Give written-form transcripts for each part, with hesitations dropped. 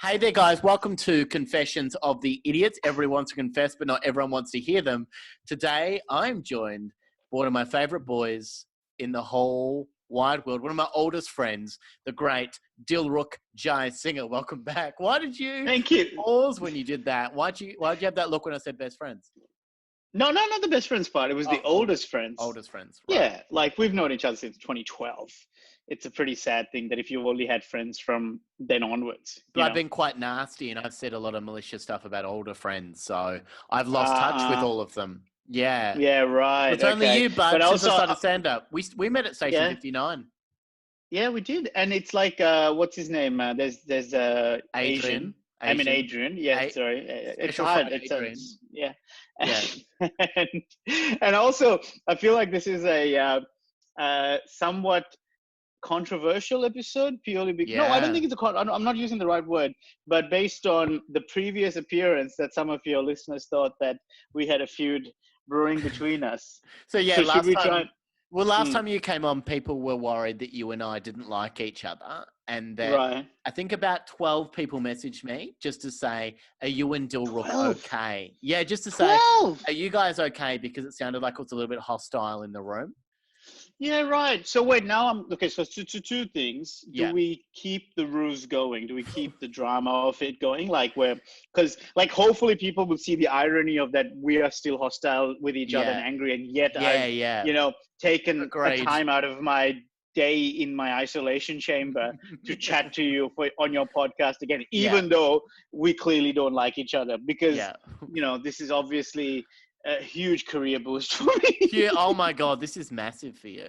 Hey there, guys. Welcome to Confessions of the Idiots. Everyone wants to confess, but not everyone wants to hear them. Today, I'm joined by one of my favorite boys in the whole wide world, one of my oldest friends, the great Dilruk Jayasinha. Welcome back. Why did you Thank you. pause when you did that? Why'd you have that look when I said best friends? No, not the best friends part. It was the oldest friends. Oldest friends, right. Yeah, like we've known each other since 2012. It's a pretty sad thing that if you only had friends from then onwards. But I've been quite nasty and I've said a lot of malicious stuff about older friends. So I've lost touch with all of them. Yeah. Yeah, right. It's only you, bud, but since also, I started stand-up. We met at Station 59. Yeah, we did. And it's like, what's his name? There's Adrian. Adrian. Yeah, sorry. It's hard. Adrian. Yeah. Yeah. and also, I feel like this is a somewhat controversial episode purely because no, I don't think it's I'm not using the right word, but based on the previous appearance that some of your listeners thought that we had a feud brewing between us. So last time you came on, people were worried that you and I didn't like each other, and that I think about 12 people messaged me just to say, "Are you and Dilruk okay?" Yeah, just to say, "Are you guys okay?" Because it sounded like it was a little bit hostile in the room. Yeah, right. So wait, now I'm okay. So two things. Do we keep the ruse going? Do we keep the drama of it going? Because hopefully people will see the irony of that we are still hostile with each other and angry, and yet I've taken a time out of my day in my isolation chamber to chat to you on your podcast again, even though we clearly don't like each other because this is obviously a huge career boost for me. Yeah. Oh my God, this is massive for you.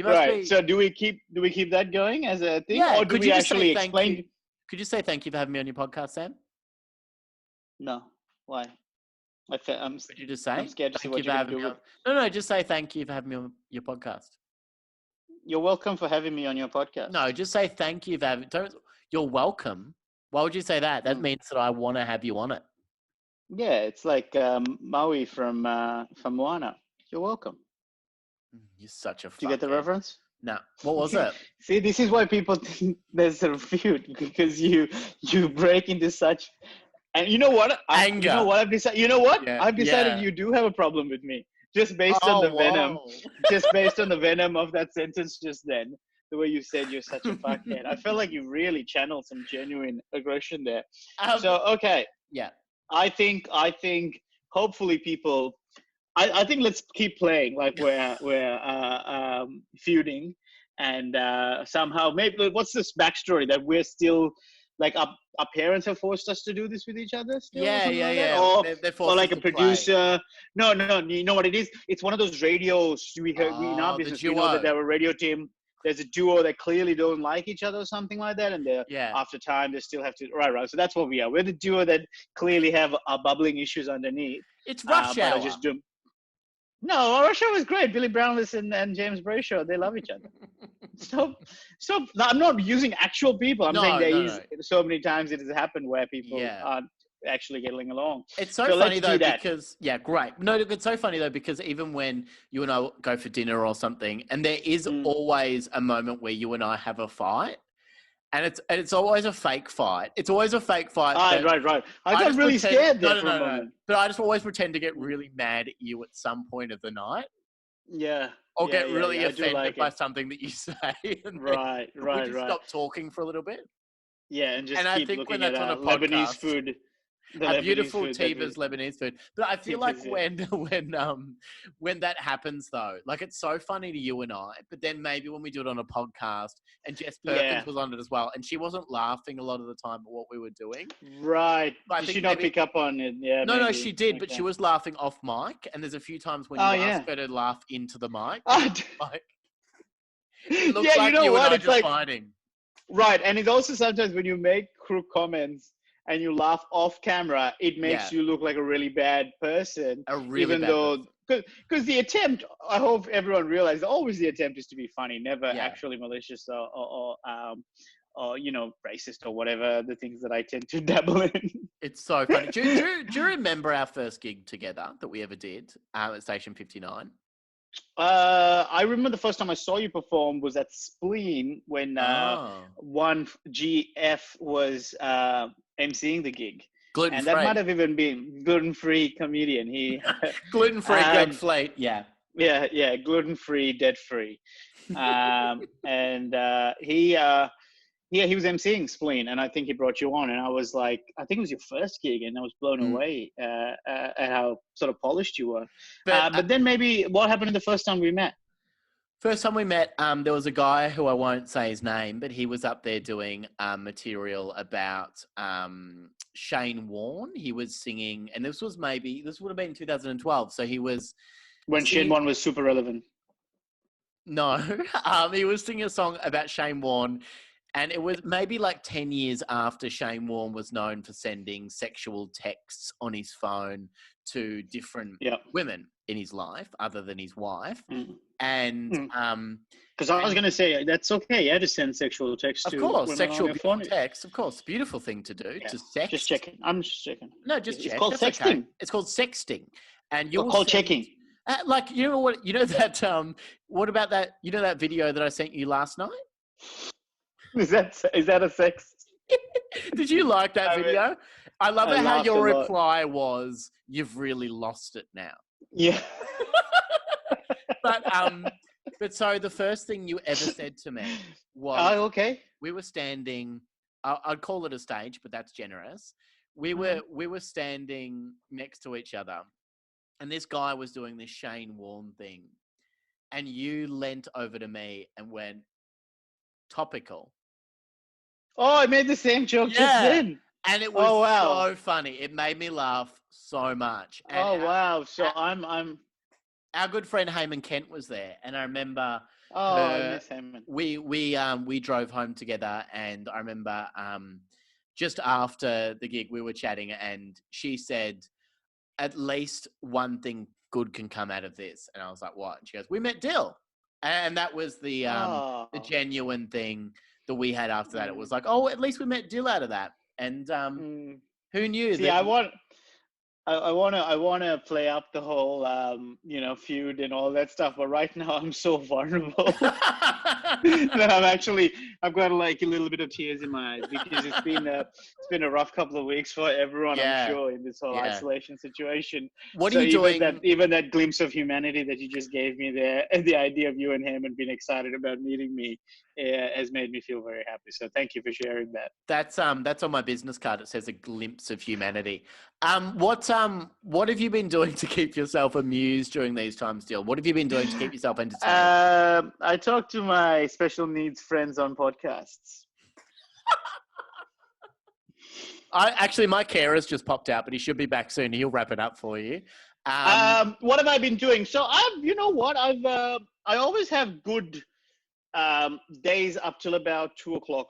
Right. So do we keep that going as a thing, or do we actually explain? Could you say thank you for having me on your podcast, Sam? No. Why? Could you just say? I'm scared to see what you're going to do. No. Just say thank you for having me on your podcast. You're welcome for having me on your podcast. No, just say thank you for having. You're welcome. Why would you say that? That means that I want to have you on it. Yeah, it's like Maui from Moana. You're welcome. You're such a fuckhead. Do you get the reference? No. What was it? See, this is why people think there's a feud, because you break into such, and you know what? Anger. You know what I've decided? You know what? Yeah. I've decided you do have a problem with me, just based on the venom, just based on the venom of that sentence just then. The way you said you're such a fuckhead, I felt like you really channeled some genuine aggression there. Yeah. I think hopefully people. I think let's keep playing like we're feuding, and somehow maybe what's this backstory that we're still like our parents have forced us to do this with each other still? Yeah. Or like a producer. No. You know what it is? It's one of those radios we in our business. We know that they're a radio team. There's a duo that clearly don't like each other or something like that. And after time, they still have to, right. So that's what we are. We're the duo that clearly have our bubbling issues underneath. It's Rush Hour. No, Rush Hour was great. Billy Brownless and James Brayshaw, they love each other. So I'm not using actual people. I'm saying so many times it has happened where people aren't actually getting along. It's so funny though because great. No, it's so funny though because even when you and I go for dinner or something, and there is always a moment where you and I have a fight, and it's always a fake fight. It's always a fake fight. Right. I got really scared there for a moment. But I just always pretend to get really mad at you at some point of the night. Yeah. Or get really offended by something that you say. Right. Stop talking for a little bit. Yeah, and just I keep think looking when that's at on a Lebanese podcast, food. A beautiful Tiva's Lebanese food. But I feel like when that happens though, like it's so funny to you and I, but then maybe when we do it on a podcast and Jess Perkins was on it as well, and she wasn't laughing a lot of the time at what we were doing. Right. Did she not pick up on it? Yeah. No, she did, but she was laughing off mic, and there's a few times when you ask her to laugh into the mic. It looks like you and I just fighting. Right, and it's also sometimes when you make crook comments and you laugh off camera, it makes you look like a really bad person. Because the attempt, I hope everyone realizes, always the attempt is to be funny, never actually malicious or racist or whatever the things that I tend to dabble in. It's so funny. Do you remember our first gig together that we ever did at Station 59? I remember the first time I saw you perform was at Spleen when one GF was emceeing the gig. Gluten-free. And that might have even been gluten-free comedian. He gluten-free, dead fleet. Yeah. Yeah, gluten-free, dead-free. And he was emceeing Spleen, and I think he brought you on, and I was like, I think it was your first gig, and I was blown away at how sort of polished you were. But then maybe what happened the first time we met? First time we met, there was a guy who I won't say his name, but he was up there doing material about Shane Warne. He was singing, and this would have been 2012. So he was when Shane Warne was super relevant. No, he was singing a song about Shane Warne. And it was maybe like 10 years after Shane Warne was known for sending sexual texts on his phone to different women in his life, other than his wife. And because I was going to say that's okay, yeah, to send sexual texts. Of course, sexual text. Of course, beautiful thing to do. To sext. Just checking. I'm just checking. No, just check. It's called sexting. Okay. It's called sexting, and you're called checking. Like you know what? You know that. What about that? You know that video that I sent you last night? Is that a sex? Did you like that video? I love it how your reply was, "You've really lost it now." Yeah. But so the first thing you ever said to me was, okay. We were standing. I'd call it a stage, but that's generous. We were standing next to each other, and this guy was doing this Shane Warne thing, and you leant over to me and went, "Topical." Oh, I made the same joke just then. And it was so funny. It made me laugh so much. And wow. So I'm our good friend Heyman Kent was there, and I remember I miss Heyman. We drove home together, and I remember just after the gig we were chatting, and she said, "At least one thing good can come out of this." And I was like, "What?" And she goes, "We met Dill." And that was the genuine thing that we had after that. It was like, oh, at least we met Dill out of that. And who knew? See, I want to play up the whole feud and all that stuff, but right now I'm so vulnerable that I've got like a little bit of tears in my eyes because it's been a rough couple of weeks for everyone, I'm sure, in this whole isolation situation. What are you doing? Even that glimpse of humanity that you just gave me there, and the idea of you and him and being excited about meeting me has made me feel very happy. So thank you for sharing that. That's on my business card. It says a glimpse of humanity. What have you been doing to keep yourself amused during these times, Dill? What have you been doing to keep yourself entertained? I talk to my special needs friends on podcasts. My carer's just popped out, but he should be back soon. He'll wrap it up for you. What have I been doing? So I always have good days up till about 2:00.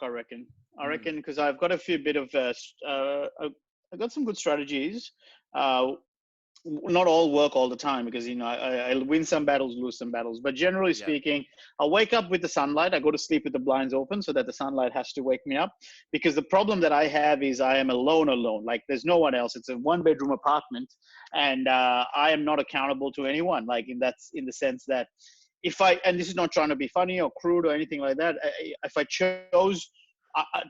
I reckon because I've got a fair bit of I've got some good strategies. Not all work all the time because I win some battles, lose some battles. But generally speaking, I'll wake up with the sunlight. I go to sleep with the blinds open so that the sunlight has to wake me up. Because the problem that I have is I am alone. Like there's no one else. It's a 1-bedroom apartment, and I am not accountable to anyone. Like in the sense that and this is not trying to be funny or crude or anything like that. If I chose,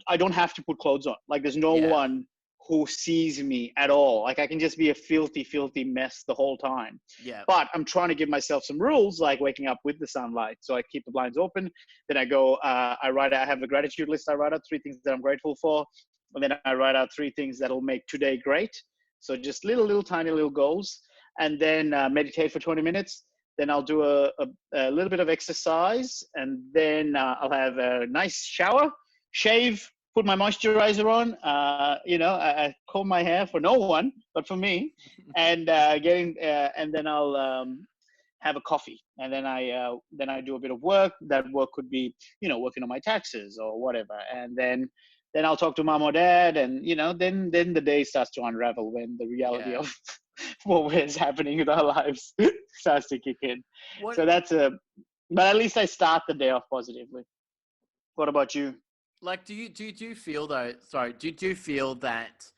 I don't have to put clothes on. Like there's no one who sees me at all. Like I can just be a filthy, filthy mess the whole time. Yeah. But I'm trying to give myself some rules, like waking up with the sunlight. So I keep the blinds open. Then I go, I have a gratitude list. I write out 3 things that I'm grateful for. And then I write out 3 things that'll make today great. So just little tiny goals. And then meditate for 20 minutes. Then I'll do a little bit of exercise. And then I'll have a nice shower, shave, put my moisturizer on, I comb my hair for no one, but for me, and and then I'll have a coffee, and then I do a bit of work. That work could be, working on my taxes or whatever, and then I'll talk to mom or dad, and then the day starts to unravel when the reality of what is happening in our lives starts to kick in. So but at least I start the day off positively. What about you? Like, do you feel though? Sorry, do you feel that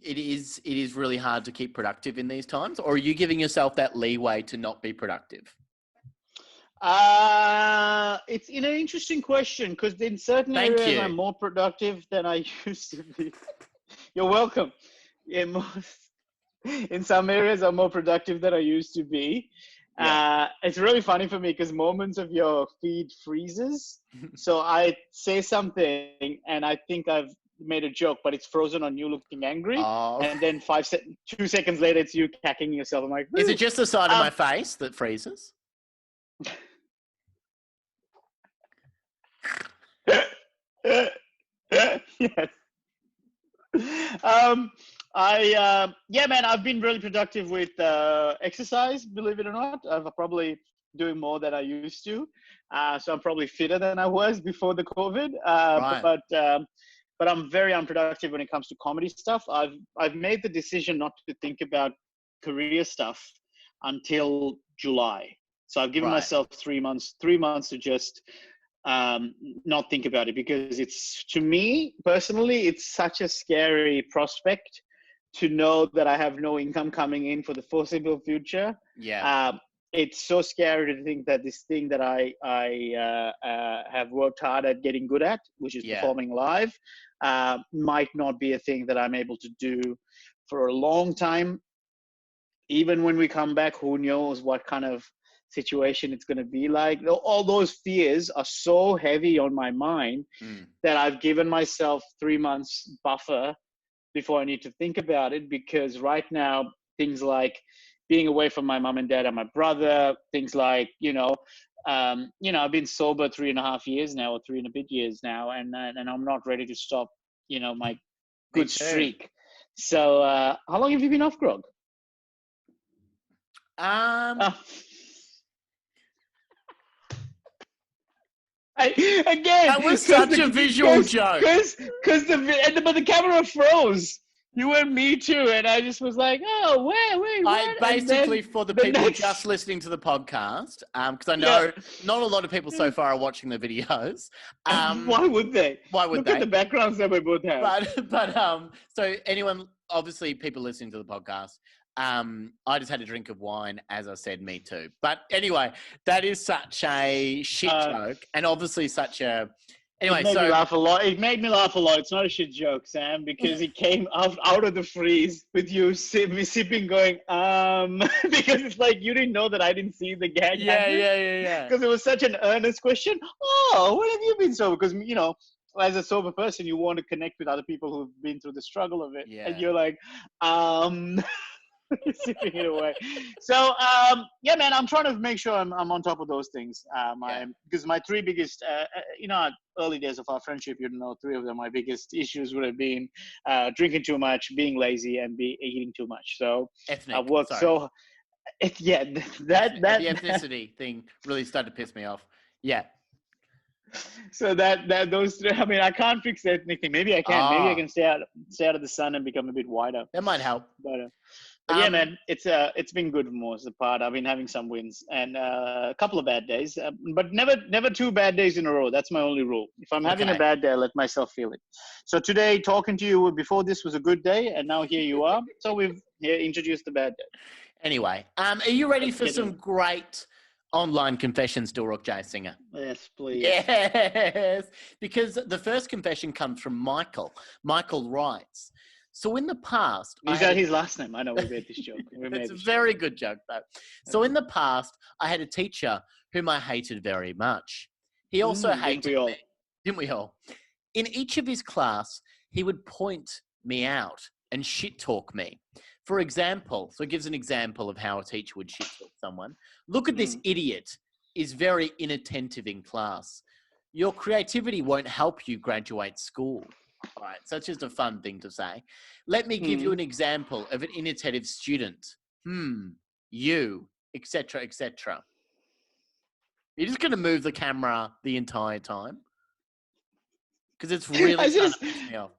it is really hard to keep productive in these times, or are you giving yourself that leeway to not be productive? It's an interesting question because in certain areas I'm more productive than I used to be. You're welcome. In some areas I'm more productive than I used to be. It's really funny for me because moments of your feed freezes. So I say something and I think I've made a joke, but it's frozen on you looking angry. And then 2 seconds later, it's you cacking yourself. I'm like, woo. Is it just the side of my face that freezes? Yes. Man, I've been really productive with exercise, believe it or not. I'm probably doing more than I used to. So I'm probably fitter than I was before the COVID. Right. But I'm very unproductive when it comes to comedy stuff. I've made the decision not to think about career stuff until July. So I've given myself 3 months to just not think about it, because it's, to me personally, it's such a scary prospect to know that I have no income coming in for the foreseeable future. It's so scary to think that this thing that I have worked hard at getting good at, which is performing live, might not be a thing that I'm able to do for a long time. Even when we come back, who knows what kind of situation it's going to be like. All those fears are so heavy on my mind that I've given myself 3 months buffer before I need to think about it, because right now things like being away from my mom and dad and my brother, things like, I've been sober 3.5 years now, or 3 and a bit years now, and I'm not ready to stop, my good streak. So how long have you been off grog? Again, that was such a visual joke. But the camera froze. You and me too, and I just was like, "Oh, wait, what?" Basically, for the people just listening to the podcast, because I know not a lot of people so far are watching the videos. Why would they? Look at the backgrounds that we both have. But so anyone, obviously, people listening to the podcast. I just had a drink of wine, as I said, me too. But anyway, that is such a shit joke, and obviously such a. Anyway, it made me laugh a lot. It made me laugh a lot. It's not a shit joke, Sam, because it came out of the freeze with you sipping, going, because it's like you didn't know that I didn't see the gag. Yeah. Because it was such an earnest question. Oh, when have you been sober? Because as a sober person, you want to connect with other people who've been through the struggle of it, and you're like, sipping it away. So man, I'm trying to make sure I'm on top of those things. Because my 3 biggest, early days of our friendship, 3 of them, my biggest issues would have been drinking too much, being lazy, and eating too much. So I've worked the ethnicity thing really started to piss me off. Yeah. So that those 3. I mean, I can't fix anything. Maybe I can. Maybe I can stay out of the sun and become a bit whiter. That might help. But yeah, man, it's been good for most of the part. I've been having some wins and a couple of bad days, but never 2 bad days in a row. That's my only rule. If I'm having a bad day, I let myself feel it. So today, talking to you before this was a good day, and now here you are. So we've introduced the bad day. Anyway, are you ready for some great online confessions, Dilruk Jayasinha? Yes, please. Yes, because the first confession comes from Michael. Michael writes, so in the past... Is that his last name? I know we made this joke. It's a very good joke, though. So in the past, I had a teacher whom I hated very much. He also hated me. Didn't we all? In each of his class, he would point me out and shit-talk me. For example, so it gives an example of how a teacher would shit-talk someone. Look at this idiot. Is very inattentive in class. Your creativity won't help you graduate school. All right, so it's just a fun thing to say. Let me give you an example of an inattentive student. You, etc., etc. You're just going to move the camera the entire time? Because it's really starting to piss me off.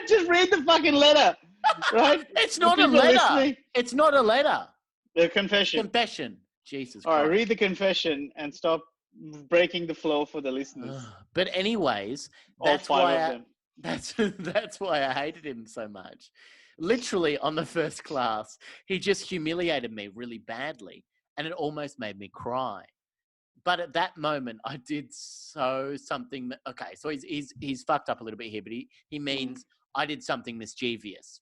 Just read the fucking letter, right? It's not a letter. Listening. It's not a letter. The confession. Confession. Jesus Christ. All right, read the confession and stop breaking the flow for the listeners. But anyways, that's why I hated him so much. Literally on the first class, he just humiliated me really badly, and it almost made me cry. but at that moment, I did something. Okay, so he's fucked up a little bit here, but he means I did something mischievous,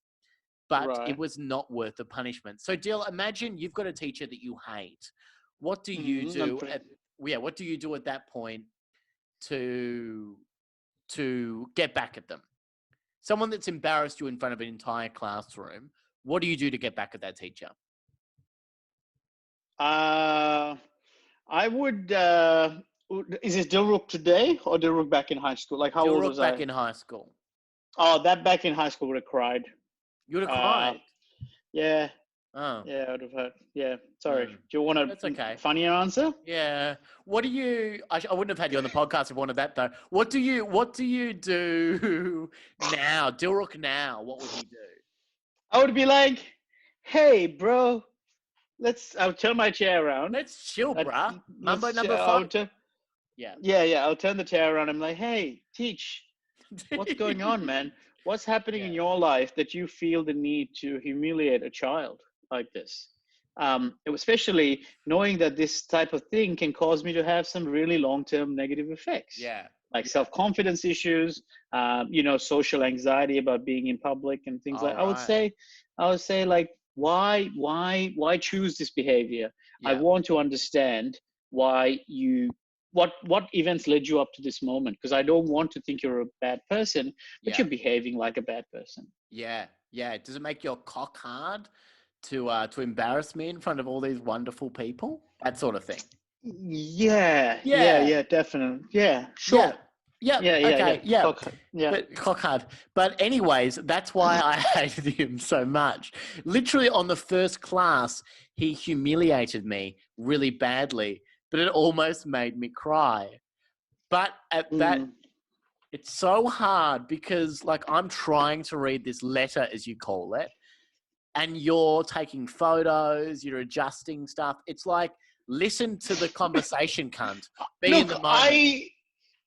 but it was not worth the punishment. So, Dill, imagine you've got a teacher that you hate. What do you do? What do you do at that point to get back at them? Someone that's embarrassed you in front of an entire classroom. What do you do to get back at that teacher? I would. Is this Dilruk today or Dilruk back in high school? Like how old was I? Back in high school. Oh, that back in high school would have cried. You would have cried. Yeah. Oh. Yeah, I would have heard. Yeah. Sorry. Do you want a funnier answer? Yeah. What do you? I wouldn't have had you on the podcast if I wanted that though. What do you do now, Dilruk? Now, what would he do? I would be like, "Hey, bro, I'll turn my chair around. Let's chill, bruh. Number 5. Yeah. I'll turn the chair around. I'm like, hey, teach. What's going on, man? What's happening in your life that you feel the need to humiliate a child like this? Especially knowing that this type of thing can cause me to have some really long-term negative effects. Yeah. Like self-confidence issues, social anxiety about being in public and things like. I would say like, why choose this behavior? Yeah. I want to understand why what events led you up to this moment, because I don't want to think you're a bad person, but you're behaving like a bad person. Yeah. Does it make your cock hard to embarrass me in front of all these wonderful people? That sort of thing. Yeah, definitely. Yeah, sure. Yeah. Okay. Yeah. Cock hard. But anyways, that's why I hated him so much. Literally on the first class, he humiliated me really badly, but it almost made me cry. But at that, it's so hard because like I'm trying to read this letter, as you call it, and you're taking photos, you're adjusting stuff. It's like, listen to the conversation, cunt. Be in the moment.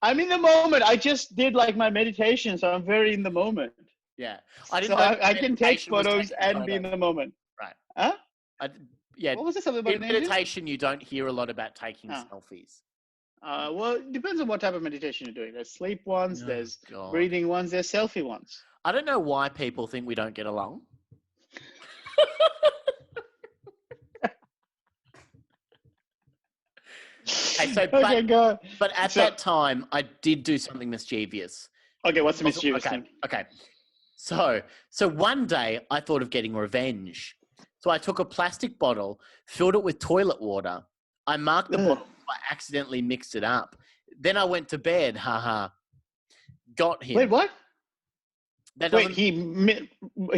I'm in the moment. I just did like my meditation, so I'm very in the moment. Yeah. I can take photos and be in the moment. Right. Huh? What was it? Something about in meditation, you don't hear a lot about taking selfies. Well, it depends on what type of meditation you're doing. There's sleep ones, there's breathing ones, there's selfie ones. I don't know why people think we don't get along. But at that time, I did do something mischievous. Okay, what's the mischievous thing? Okay. So one day I thought of getting revenge. So I took a plastic bottle, filled it with toilet water. I marked the bottle. I accidentally mixed it up. Then I went to bed. Got him. Wait, what? He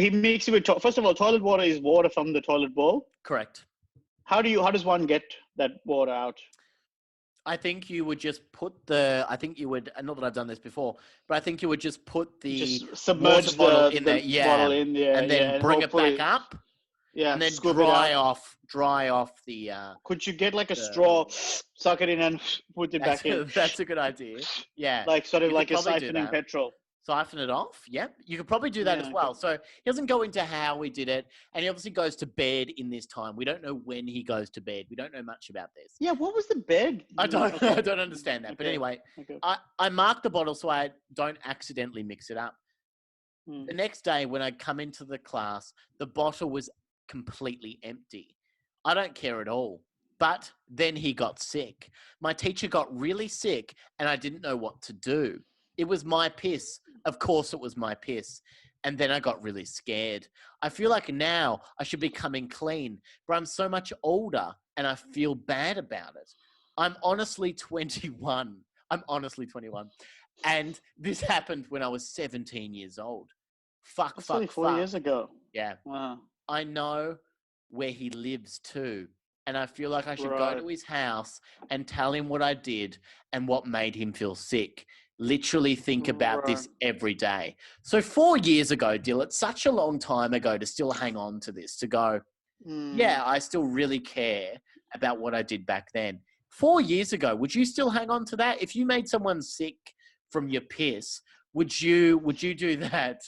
mixed it with. First of all, toilet water is water from the toilet bowl. Correct. How does one get that water out? I think you would just put not that I've done this before, but I think you would just put submerge the bottle in there, bottle in there, and then bring it back up, and then dry off the. Could you get like a straw, suck it in, and put it back in? That's a good idea. Yeah, like sort of like a siphoning petrol. Siphon it off. Yep. You could probably do that as well. So he doesn't go into how he did it. And he obviously goes to bed in this time. We don't know when he goes to bed. We don't know much about this. Yeah. What was the bed? I don't understand that. But anyway, I marked the bottle so I don't accidentally mix it up. The next day when I come into the class, the bottle was completely empty. I don't care at all. But then he got sick. My teacher got really sick and I didn't know what to do. It was my piss. Of course it was my piss. And then I got really scared. I feel like now I should be coming clean, but I'm so much older and I feel bad about it. I'm honestly 21. And this happened when I was 17 years old. That's only 4 years ago. Yeah. Wow. I know where he lives too. And I feel like I should go to his house and tell him what I did and what made him feel sick. Literally think about this every day. So 4 years ago, Dill, it's such a long time ago to still hang on to this, to go, yeah, I still really care about what I did back then. 4 years ago, would you still hang on to that? If you made someone sick from your piss, would you do that?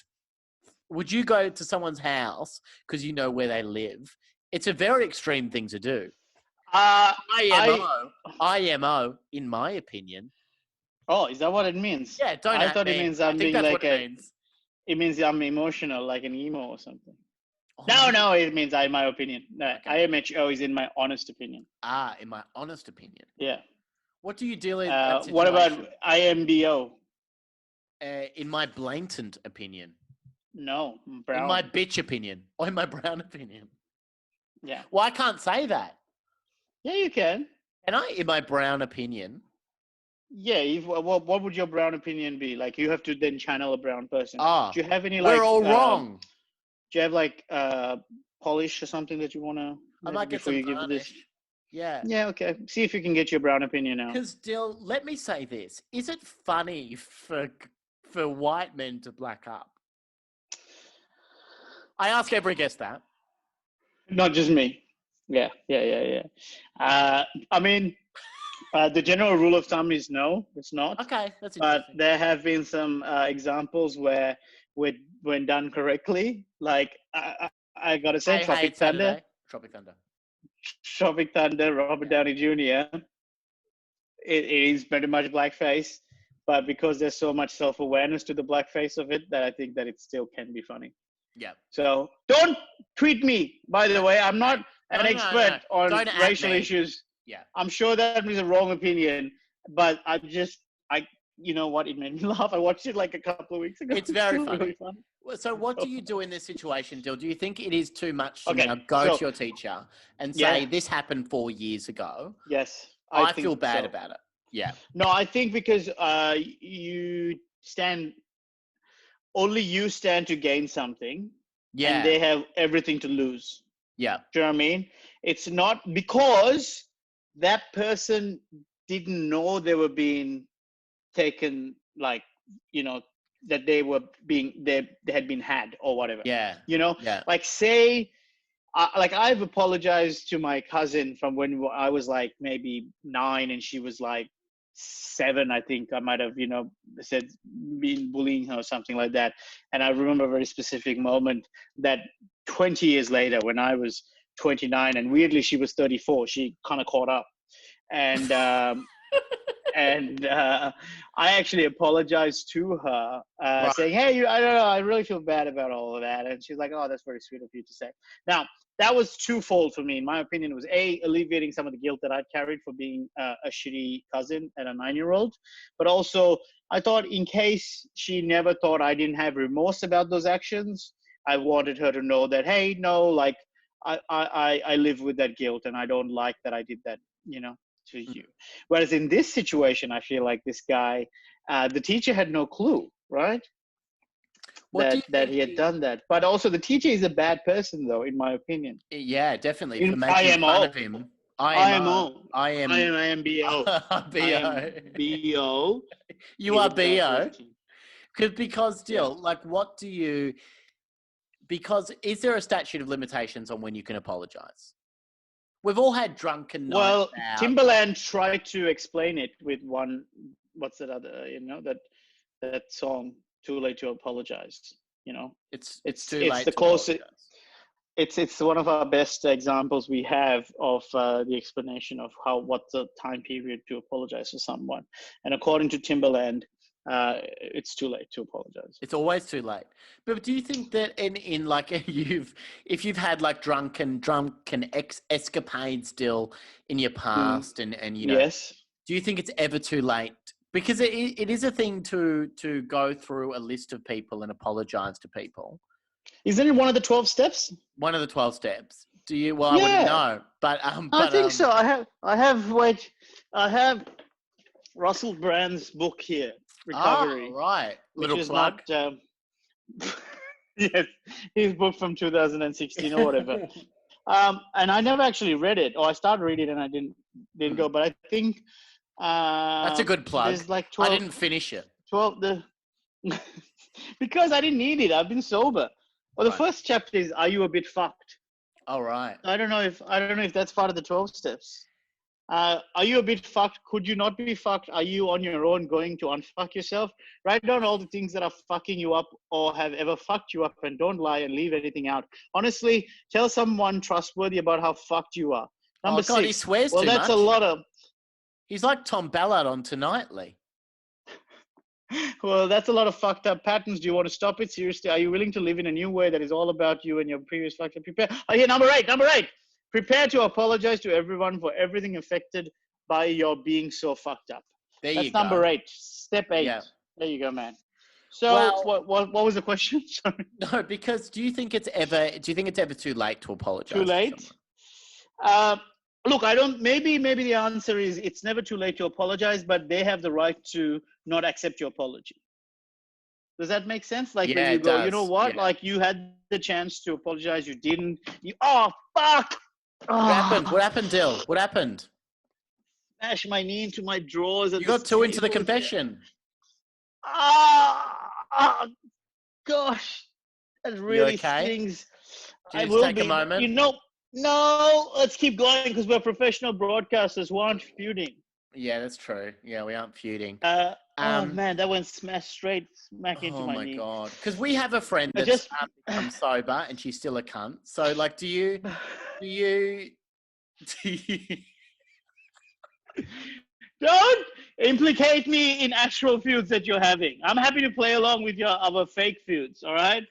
Would you go to someone's house because you know where they live? It's a very extreme thing to do. IMO, in my opinion. Oh, is that what it means? Yeah, don't I thought it means I'm being like it means I'm emotional, like an emo or something. Oh, no, it means in my opinion. No, okay. IMHO is in my honest opinion. In my honest opinion. Yeah. What do you deal in that situation? What about IMBO? In my blatant opinion. No, brown. In my bitch opinion. Or in my brown opinion. Yeah. Well, I can't say that. Yeah, you can. Can I? In my brown opinion? Yeah. What would your brown opinion be? Like, you have to then channel a brown person. Do you have any we're all wrong. Do you have like polish or something that you want to? I might get some varnish. Yeah. Yeah. Okay. See if you can get your brown opinion now. Because Dill, let me say this: is it funny for white men to black up? I ask every guest that. Not just me. Yeah. I mean, the general rule of thumb is no, it's not. Okay, that's interesting. But there have been some examples where, when done correctly, like I gotta say, Tropic Thunder, Robert Downey Jr. It is pretty much blackface, but because there's so much self-awareness to the blackface of it, that I think that it still can be funny. Yeah. So don't tweet me, by the way. I'm not an expert on racial issues. Yeah. I'm sure that is a wrong opinion, but you know what? It made me laugh. I watched it like a couple of weeks ago. It's very funny. Really fun. So what do you do in this situation, Dill? Do you think it is too much to now go to your teacher and say, this happened 4 years ago? Yes. I feel bad about it. Yeah. No, I think because only you stand to gain something. Yeah. And they have everything to lose. Yeah. Do you know what I mean? It's not because that person didn't know they were being taken, like, you know, that they had been had or whatever. Yeah. You know? Yeah. Like, say, like, I've apologized to my cousin from when I was like maybe 9 and she was like 7, I think. I might have, said, been bullying her or something like that. And I remember a very specific moment that 20 years later, when I was 29, and weirdly she was 34, she kind of caught up. And I actually apologized to her, saying, hey, I don't know, I really feel bad about all of that. And she's like, oh, that's very sweet of you to say. Now, that was twofold for me. In my opinion, it was alleviating some of the guilt that I'd carried for being a shitty cousin and a 9-year-old. But also, I thought in case she never thought I didn't have remorse about those actions, I wanted her to know that, hey, no, like, I live with that guilt and I don't like that I did that, to you. Whereas in this situation, I feel like this guy, the teacher had no clue, right? That he had done that. But also the teacher is a bad person, though, in my opinion. Yeah, definitely. For making fun of him. IMO. BO. You are BO. Because still, like, what do you... Because is there a statute of limitations on when you can apologize? We've all had drunken nights. Well, Timbaland tried to explain it with what's that other, that song, Too Late to Apologize, It's too late. It's the closest. It's one of our best examples we have of the explanation of what's the time period to apologize to someone. And according to Timbaland, it's too late to apologize. It's always too late. But do you think that in like if you've had like drunken escapades still in your past and yes, do you think it's ever too late? Because it is a thing to go through a list of people and apologize to people. Isn't it one of the 12 steps? One of the 12 steps. Do you? Well, yeah. I wouldn't know, but I think so. I have Russell Brand's book here. Recovery. Oh, right. Little plug. Not, yes, his book from 2016 or whatever. And I never actually read it, or I started reading it and I didn't go. But I think that's a good plug. There's like 12. I didn't finish it. 12 because I didn't need it. I've been sober. Well, the first chapter is, "Are you a bit fucked?" All right. I don't know if that's part of the 12 steps. Are you a bit fucked? Could you not be fucked? Are you on your own going to unfuck yourself? Write down all the things that are fucking you up or have ever fucked you up, and don't lie and leave anything out. Honestly, tell someone trustworthy about how fucked you are. Number God, 6. he swears well, too that's much. a lot of. He's like Tom Ballard on Tonightly. Well, that's a lot of fucked up patterns. Do you want to stop it? Seriously, are you willing to live in a new way that is all about you and your previous fucked up? Prepare. Oh, yeah, number 8. Prepare to apologize to everyone for everything affected by your being so fucked up. That's number 8. Step 8. Yeah. There you go, man. So, what was the question? Sorry. No, because do you think it's ever too late to apologize? Too late? Look, I don't. Maybe the answer is it's never too late to apologize, but they have the right to not accept your apology. Does that make sense? Like when you go, you know what? Yeah. Like you had the chance to apologize, you didn't. Oh fuck! What happened, Dill? What happened? Smash my knee into my drawers. You got too into the confession. Gosh, that really stings. I will take a moment. You know. No, let's keep going because we're professional broadcasters who aren't feuding. Yeah, that's true. Yeah, we aren't feuding. Oh man, that went smack into my knee. Oh my God. Because we have a friend that's become sober and she's still a cunt. So like, do you don't implicate me in actual feuds that you're having. I'm happy to play along with your other fake feuds, all right?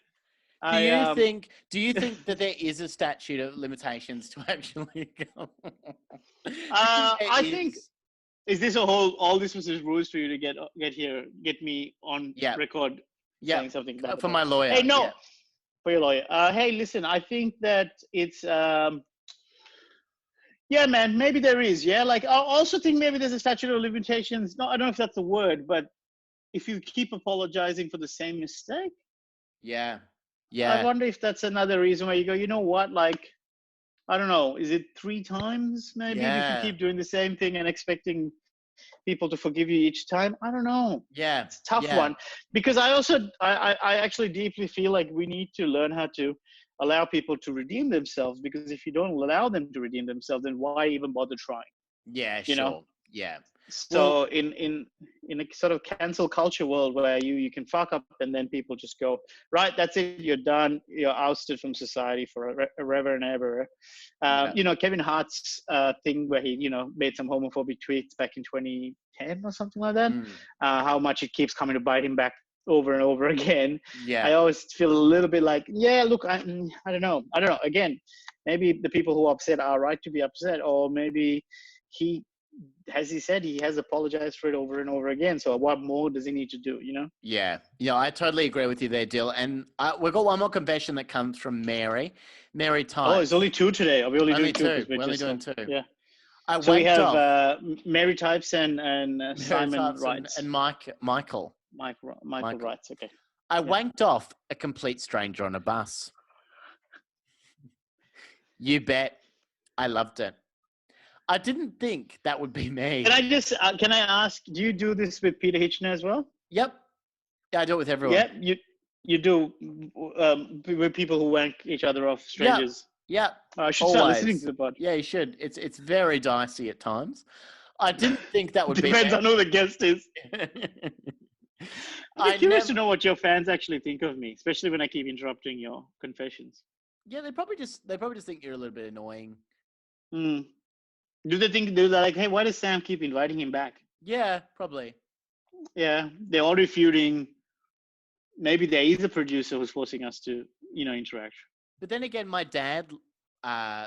Do you think that there is a statute of limitations to actually go? I think, is this all this was just rules for you to get me on record saying something bad for my lawyer. Hey, no, for your lawyer. Hey, listen, I think that it's, yeah, man, maybe there is, yeah? Like, I also think maybe there's a statute of limitations. No, I don't know if that's the word, but if you keep apologizing for the same mistake. Yeah. I wonder if that's another reason where you go, you know what, like, I don't know, is it 3 times maybe if you keep doing the same thing and expecting people to forgive you each time? I don't know. Yeah. It's a tough one. Because I actually deeply feel like we need to learn how to allow people to redeem themselves, because if you don't allow them to redeem themselves, then why even bother trying? Yeah, you know? Yeah. So in a sort of cancel culture world where you can fuck up and then people just go, right, that's it, you're done, you're ousted from society forever and ever. You know, Kevin Hart's thing where he, made some homophobic tweets back in 2010 or something like that, how much it keeps coming to bite him back over and over again. Yeah. I always feel a little bit like, yeah, look, I don't know. Again, maybe the people who are upset are right to be upset, or maybe he said he has apologized for it over and over again. So what more does he need to do, Yeah, I totally agree with you there, Dill. And we've got one more confession that comes from Mary Types. Oh, it's only 2 today. Are we only doing 2? We're only doing 2. Yeah. So we have Mary Types and Simon Wrights. And Michael Wrights, okay. I wanked off a complete stranger on a bus. You bet. I loved it. I didn't think that would be me. Can I ask, do you do this with Peter Hitchner as well? Yep. Yeah, I do it with everyone. Yeah, you do with people who wank each other off, strangers. Yeah. I should start listening to the pod. Yeah, you should. It's very dicey at times. I didn't think that would be me. Depends on who the guest is. I'm curious to know what your fans actually think of me, especially when I keep interrupting your confessions. Yeah, they probably just think you're a little bit annoying. Do they like, hey, why does Sam keep inviting him back? Yeah, probably. Yeah, they're already feuding. Maybe there is a producer who's forcing us to, interact. But then again, my dad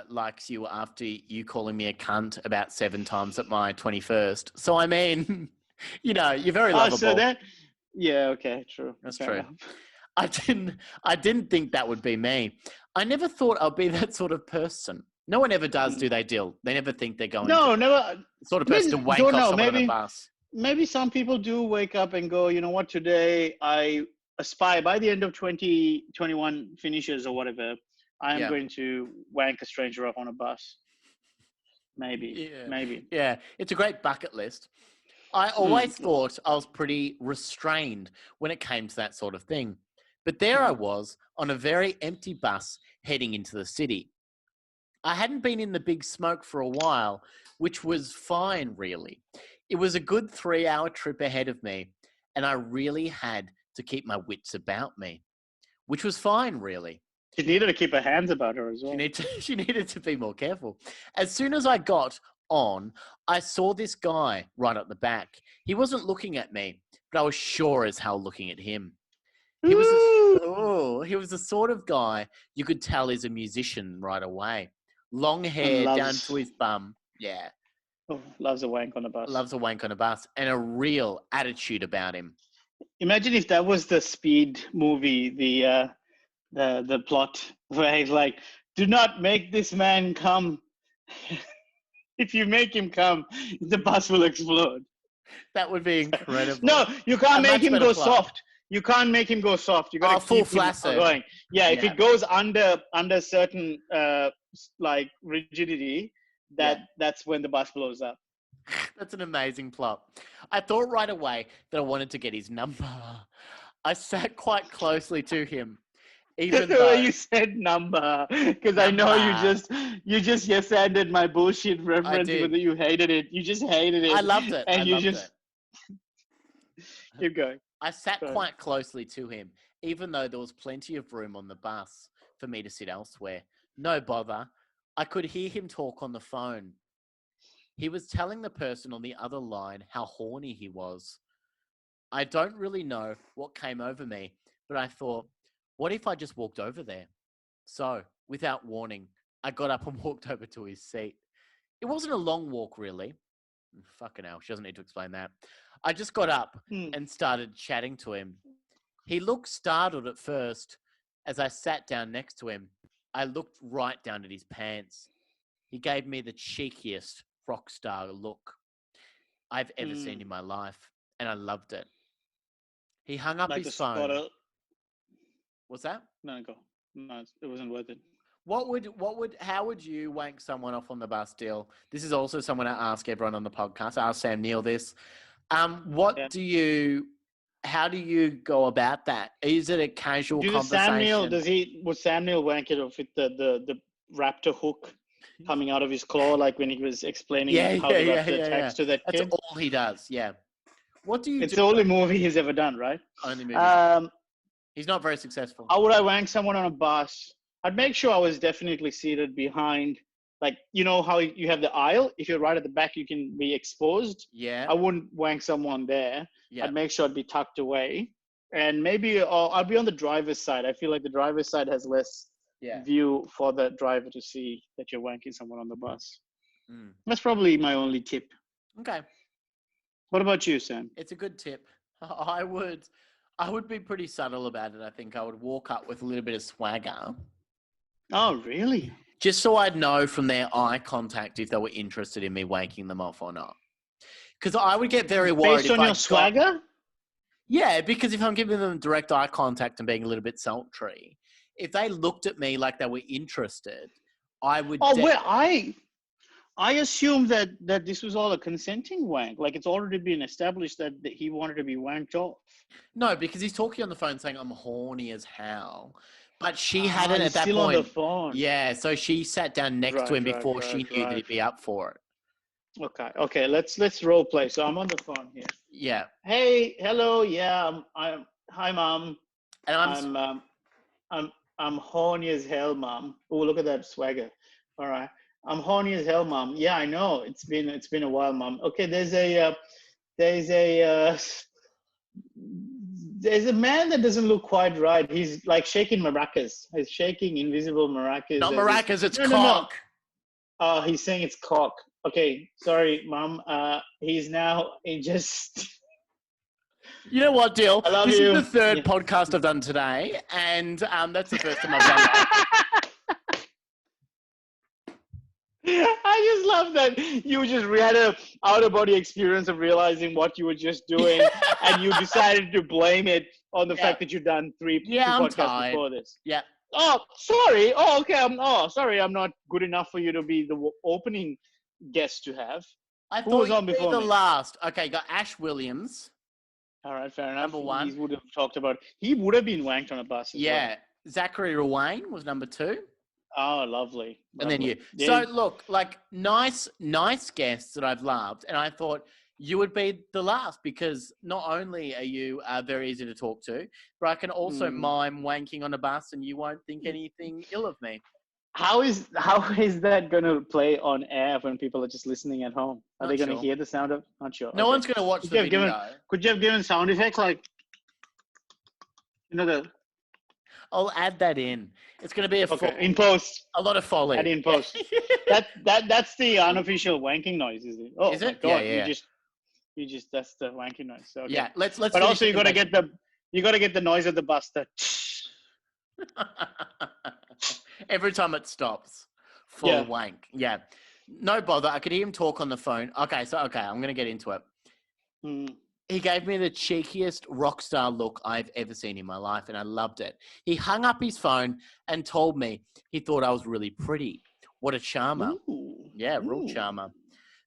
likes you after you calling me a cunt about 7 times at my 21st. So, I mean, you're very lovable. Yeah, okay, true. That's true. I didn't think that would be me. I never thought I'd be that sort of person. No one ever does, do they, Dill? They never think they're going to. Never. Sort of person to wank off someone on a bus. Maybe some people do wake up and go, you know what, today I aspire, by the end of 2021 finishes or whatever, I am going to wank a stranger off on a bus. Maybe. Yeah, it's a great bucket list. I always thought I was pretty restrained when it came to that sort of thing. But there I was on a very empty bus heading into the city. I hadn't been in the big smoke for a while, which was fine, really. It was a good 3-hour trip ahead of me, and I really had to keep my wits about me, which was fine, really. She needed to keep her hands about her as well. She needed to be more careful. As soon as I got on, I saw this guy right at the back. He wasn't looking at me, but I was sure as hell looking at him. He was the sort of guy you could tell is a musician right away. Long hair down to his bum. Yeah. Oh, loves a wank on a bus. Loves a wank on a bus, and a real attitude about him. Imagine if that was the Speed movie, the plot where he's like, do not make this man come. If you make him come, the bus will explode. That would be incredible. No, you can't make him go soft. You can't make him go soft. You got to keep him going. Yeah, if it goes under certain like rigidity, that's when the bus blows up. That's an amazing plot. I thought right away that I wanted to get his number. I sat quite closely to him, even though you said number, because I know you just yes-anded my bullshit reference, whether you hated it. You just hated it. I loved it. And keep going. I sat quite closely to him, even though there was plenty of room on the bus for me to sit elsewhere. No bother. I could hear him talk on the phone. He was telling the person on the other line how horny he was. I don't really know what came over me, but I thought, what if I just walked over there? So, without warning, I got up and walked over to his seat. It wasn't a long walk, really. Fucking hell, she doesn't need to explain that. I just got up and started chatting to him. He looked startled at first. As I sat down next to him, I looked right down at his pants. He gave me the cheekiest rock star look I've ever seen in my life, and I loved it. He hung up his phone. What's that? No, go. No, it wasn't worth it. How would you wank someone off on the bus, Dill? This is also someone I ask everyone on the podcast. I asked Sam Neill this. How do you go about that? Is it a casual conversation? Would Sam Neill wank it off with the raptor hook coming out of his claw, like when he was explaining how the raptor attacks to that kid? That's all he does, yeah. What do you It's the only movie he's ever done, right? Only movie. He's not very successful. How would I wank someone on a bus? I'd make sure I was definitely seated behind, like, you know how you have the aisle? If you're right at the back, you can be exposed. Yeah. I wouldn't wank someone there. Yeah. I'd make sure I'd be tucked away. And maybe I'd be on the driver's side. I feel like the driver's side has less view for the driver to see that you're wanking someone on the bus. That's probably my only tip. Okay. What about you, Sam? It's a good tip. I would be pretty subtle about it. I think I would walk up with a little bit of swagger. Oh, really? Just so I'd know from their eye contact if they were interested in me wanking them off or not. Because I would get very worried. Based on your swagger? Yeah, because if I'm giving them direct eye contact and being a little bit sultry, if they looked at me like they were interested, I would... I assumed that this was all a consenting wank. Like, it's already been established that he wanted to be wanked off. No, because he's talking on the phone saying, I'm horny as hell. But she hadn't at that still point. On the phone. Yeah, so she sat down next to him before she knew that he'd be up for it. Okay. Let's role play. So I'm on the phone here. Yeah. Hey, hello. Yeah, hi, Mom. And I'm horny as hell, Mom. Oh, look at that swagger. All right. I'm horny as hell, Mom. Yeah, I know. It's been a while, Mom. Okay, there's a man that doesn't look quite right. He's like shaking maracas. He's shaking invisible maracas. Not maracas, it's cock. No. He's saying it's cock. Okay, sorry, Mom. He just... You know what, Dill? This is the third Yeah. podcast I've done today, and that's the first time I've done that. I just love that you just had a out-of-body experience of realizing what you were just doing, and you decided to blame it on the fact that you've done two podcasts before this. Yeah. Oh, sorry. Oh, okay. Sorry. I'm not good enough for you to be the opening guest to have. I thought you'd be the last. Okay, got Ash Williams. All right, fair enough. Number one. He would have talked about. He would have been wanked on a bus. Yeah. Well. Zachary Rawain was number 2. Oh, lovely. And then you. Yeah. So look, like nice guests that I've loved, and I thought you would be the last, because not only are you very easy to talk to, but I can also mime wanking on a bus and you won't think anything ill of me. How is that going to play on air when people are just listening at home? Are they going to hear the sound of? Not sure. No one's going to watch the video. Could you have given sound effects like, I'll add that in. It's going to be in post. A lot of foley. Add in post. That's the unofficial wanking noise, is it? Oh, is it? God, yeah. You just that's the wanking noise. Okay. Yeah, let's. But also you got to get the noise of the bus. Every time it stops, full wank. Yeah, no bother. I could hear him talk on the phone. Okay, I'm going to get into it. He gave me the cheekiest rock star look I've ever seen in my life, and I loved it. He hung up his phone and told me he thought I was really pretty. What a charmer. Ooh. Yeah, real charmer.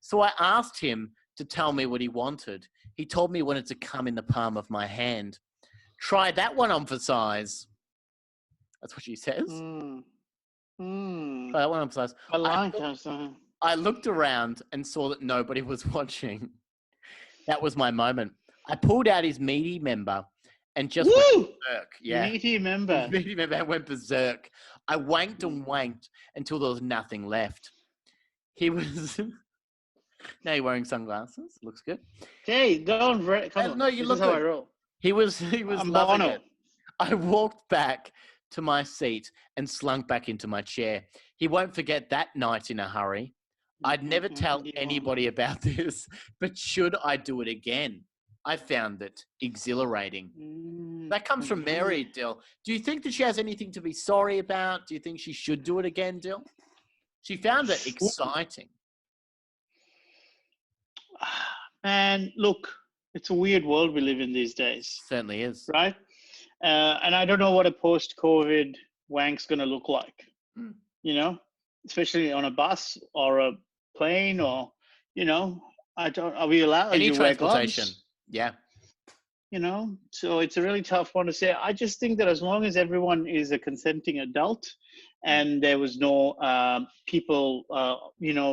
So I asked him to tell me what he wanted. He told me he wanted to come in the palm of my hand. Try that one on for size. That's what she says. Try that one on for size. I like that. I looked around and saw that nobody was watching. That was my moment. I pulled out his meaty member and just went berserk. Yeah. Meaty member. Meaty member and went berserk. I wanked and wanked until there was nothing left. He was... Now you're wearing sunglasses. Looks good. Okay, go on. Come on. No, you look good. How I roll. He was loving it. I walked back to my seat and slunk back into my chair. He won't forget that night in a hurry. I'd never tell anybody about this, but should I do it again? I found it exhilarating. That comes from Mary, Dill. Do you think that she has anything to be sorry about? Do you think she should do it again, Dill? She found it exciting. And look, it's a weird world we live in these days. Certainly is. Right? And I don't know what a post-COVID wank's going to look like, especially on a bus or a plane or, are we allowed? Any transportation. Yeah. So it's a really tough one to say. I just think that as long as everyone is a consenting adult and there was no people,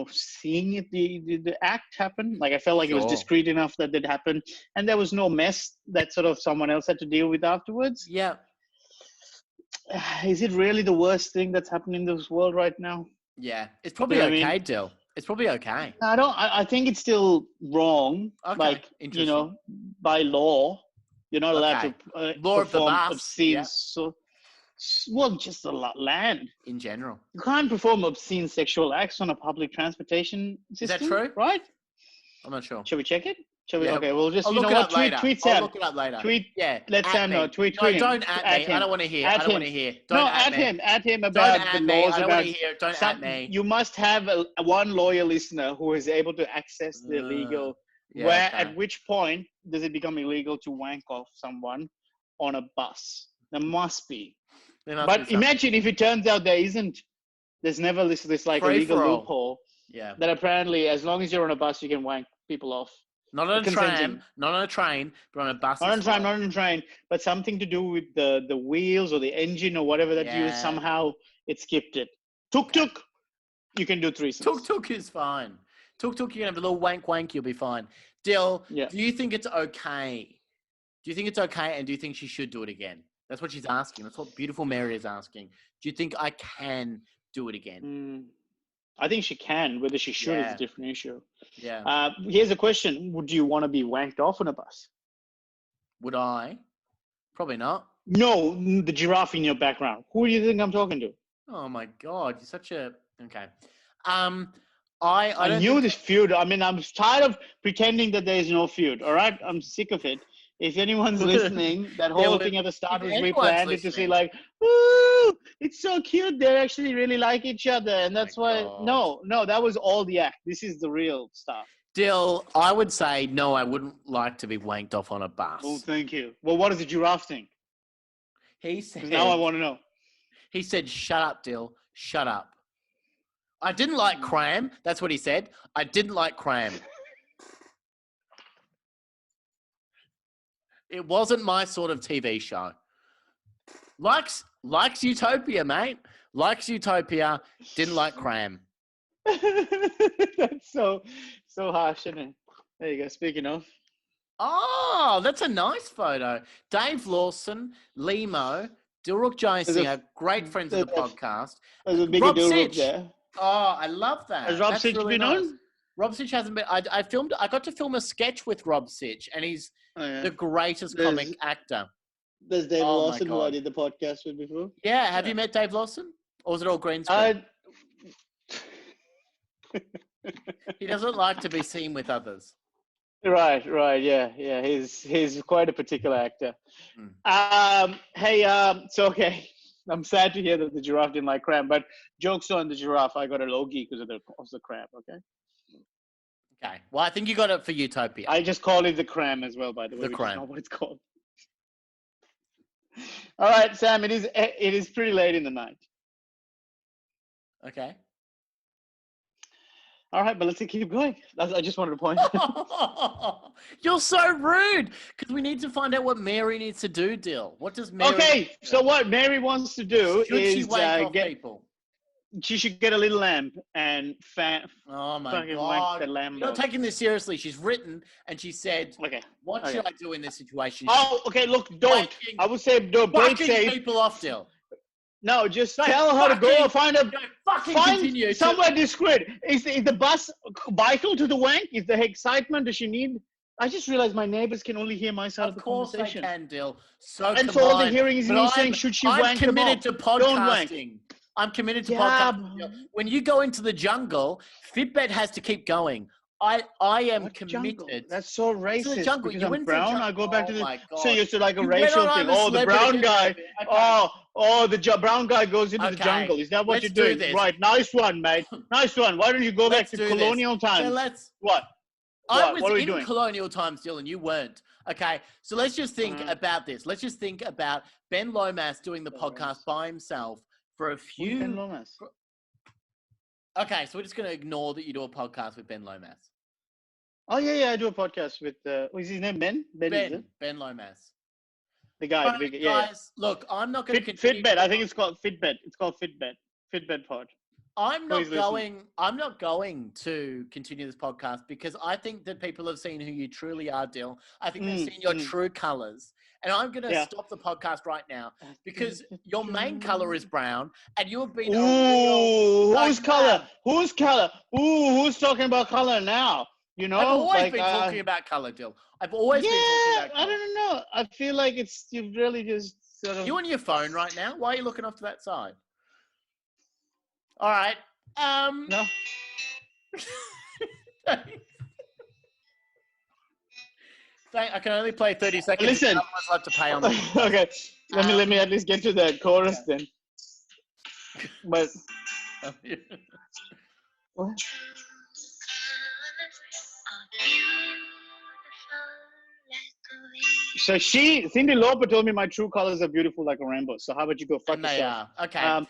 seeing it, the act happen. Like I felt like it was discreet enough that it happened, and there was no mess that sort of someone else had to deal with afterwards. Yeah. Is it really the worst thing that's happening in this world right now? Yeah, it's probably okay, Dill. It's probably okay. I think it's still wrong. Okay. Like, by law, you're not allowed to law of the bus. Obscene. Yeah. Just the land in general. You can't perform obscene sexual acts on a public transportation system. Is that true? Right? I'm not sure. Shall we check it? Okay, we'll just, I'll look it up later. Tweet Sam. I'll look it up later. Tweet, yeah. Let Sam know. Tweet no, him. Don't at me. Him. I don't want to hear. At I don't want to hear. Don't no, at me. At him about don't the laws. I don't want to hear. Don't at me. You must have one lawyer listener who is able to access the legal. At which point does it become illegal to wank off someone on a bus? There must be. But imagine if it turns out there isn't. There's never this like free illegal loophole. Yeah. That apparently, as long as you're on a bus, you can wank people off. Not on a tram, not on a train, but on a bus. Not on a train, but something to do with the wheels or the engine or whatever that you use. Somehow it skipped it. Tuk-tuk, you can do threesomes. Tuk-tuk is fine. Tuk-tuk, you can have a little wank, you'll be fine. Dill, do you think it's okay? Do you think it's okay, and do you think she should do it again? That's what she's asking. That's what beautiful Mary is asking. Do you think I can do it again? I think she can. Whether she should is a different issue. Yeah. Here's a question. Would you want to be wanked off on a bus? Would I? Probably not. No, the giraffe in your background. Who do you think I'm talking to? Oh, my God. You're such a... Okay. I knew this feud. I mean, I'm tired of pretending that there is no feud. All right? I'm sick of it. If anyone's listening, that whole thing at the start was replanned to say like, "Woo, it's so cute. They actually really like each other," and that's why. God. No, that was all the act. This is the real stuff. Dill, I would say no. I wouldn't like to be wanked off on a bus. Oh, thank you. Well, what does the giraffe think? He said. Now I want to know. He said, "Shut up, Dill. Shut up." I didn't like cram. That's what he said. I didn't like cram. It wasn't my sort of TV show. Likes Utopia, mate. Likes Utopia. Didn't like cram. That's so harsh, isn't it? There you go. Speaking of. Oh, that's a nice photo. Dave Lawson, Limo, Dilruk Jayasinha, great friends of the podcast. There's a bigger Rob Dilruk Sitch. there. Oh, I love that. Has Rob That's Sitch really been nice. on? Rob Sitch hasn't been. I got to film a sketch with Rob Sitch, and he's the greatest comic actor. There's Dave Lawson, who I did the podcast with before. Yeah, have you met Dave Lawson? Or was it all green screen? He doesn't like to be seen with others. Right, yeah. He's quite a particular actor. So okay, I'm sad to hear that the giraffe didn't like cram, but jokes on the giraffe. I got a logie because of the cram. Okay. Well, I think you got it for Utopia. I just call it the cram as well, by the way. The cram. Is not what it's called. All right, Sam. It is pretty late in the night. Okay. All right, but let's keep going. I just wanted to point out. You're so rude, because we need to find out what Mary needs to do, Dill. What does Mary do? So what Mary wants to do is get people. She should get a little lamp and fan. Oh my God. The lamp. You're not taking this seriously. She's written and she said, what should I do in this situation? Oh, okay, look, don't. I would say don't play safe. People off, Dill. No, just tell her to go find somewhere discreet. Is the bus vital to the wank? Is the excitement? Does she need? I just realized my neighbors can only hear my side of the conversation. Of course they can, Dill. So all they're hearing is me saying, should she wank them off? I'm committed to podcasting. I'm committed to podcasting. When you go into the jungle, Fitbit has to keep going. I am committed. Jungle? That's so racist. The jungle. Because I'm brown. I go back to the. So you're like a racial thing. Oh, the brown guy. Okay. The brown guy goes into the jungle. Is that what you're doing? Right. Nice one, mate. Nice one. Why don't you go back to colonial times? So what? I was in colonial times, Dylan. You weren't. Okay. So let's just think about this. Let's just think about Ben Lomas doing the podcast by himself for a few. Ben Lomas. Okay, so we're just going to ignore that you do a podcast with Ben Lomas. Oh, yeah, I do a podcast with, is his name Ben? Ben Lomas. The guy, the big, guys, look, I'm not going to continue. Fitbit, I think it's called Fitbit. It's called Fitbit. Fitbit pod. I'm not going to continue this podcast because I think that people have seen who you truly are, Dill. I think they've seen your true colors. And I'm going to stop the podcast right now because your main color is brown and you have been... whose color? Whose color? Who's talking about color now? You know? I've always been talking about color, Dill. I've always been talking about color. I don't know. I feel like you've really just sort of... You on your phone right now? Why are you looking off to that side? All right. No. I can only play 30 seconds. Listen. Otherwise I'll have to pay on them. Okay. Let me at least get to the chorus then. But what? So Cindy Lauper told me my true colors are beautiful like a rainbow. So how about you go fuck yourself? They are. Okay.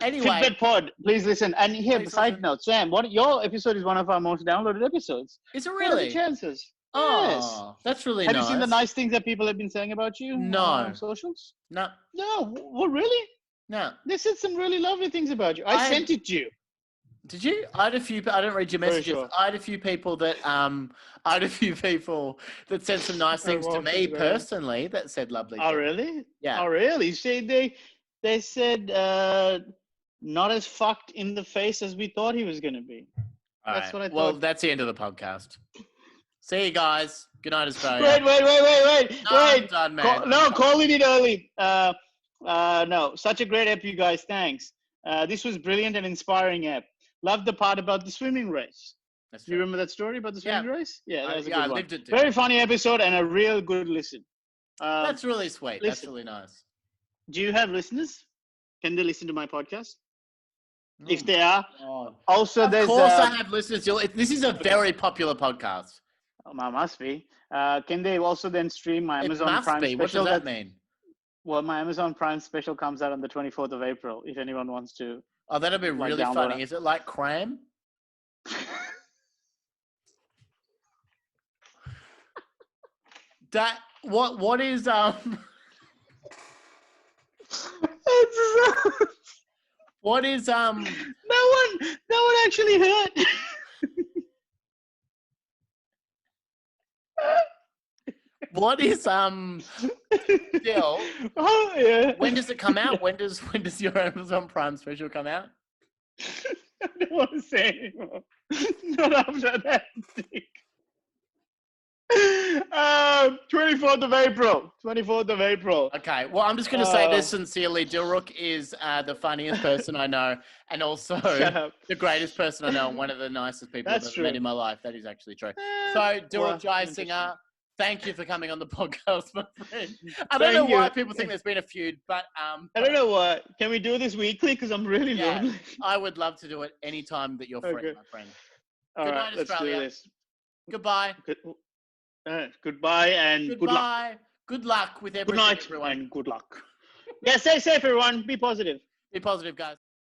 Anyway. Fitbit pod, please listen. And here, side note, Sam, your episode is one of our most downloaded episodes. Is it really? What are the chances? Oh, yes. That's really nice. Have you seen the nice things that people have been saying about you? No. On socials? No. No. Well, really? No. They said some really lovely things about you. I sent it to you. Did you? I didn't read your messages. Sure. I had a few people that said some nice things to me personally that said lovely things. Oh, really? Yeah. Oh, really? See, they said not as fucked in the face as we thought he was going to be. That's what I thought. Well, that's the end of the podcast. See you guys. Good night, Australia. Wait. I'm done, man. Calling it early. No, such a great app, you guys. Thanks. This was brilliant and inspiring app. Loved the part about the swimming race. Do you remember that story about the swimming race? Yeah, that was a good one. I lived it too. Very funny episode and a real good listen. That's really sweet. That's really nice. Do you have listeners? Can they listen to my podcast? If they are. Also, of course I have listeners. This is a very popular podcast. Oh, must be. Can they also then stream my Amazon Prime special? What does that mean? Well, my Amazon Prime special comes out on the 24th of April, if anyone wants to. Oh, that'll be really funny. Is it like Cram? What is what is No one actually heard. What is Dill? Oh yeah. When does it come out? When does your Amazon Prime special come out? I don't want to say anymore. Not after that thing. 24th of April. 24th of April. Okay. Well, I'm just going to say this sincerely. Dilruk is the funniest person I know, and also the greatest person I know, and one of the nicest people I've ever met in my life. That is actually true. So, Dilruk Jayasinha, thank you for coming on the podcast, my friend. I don't know why people think there's been a feud, but I don't know what. Can we do this weekly? Because I'm really lonely. I would love to do it anytime that you're free, my friend. Good night, let's Australia. do this. Goodbye. Goodbye and good luck. Good luck with everything, good night, everyone. And good luck. Yeah, stay safe, everyone. Be positive. Be positive, guys.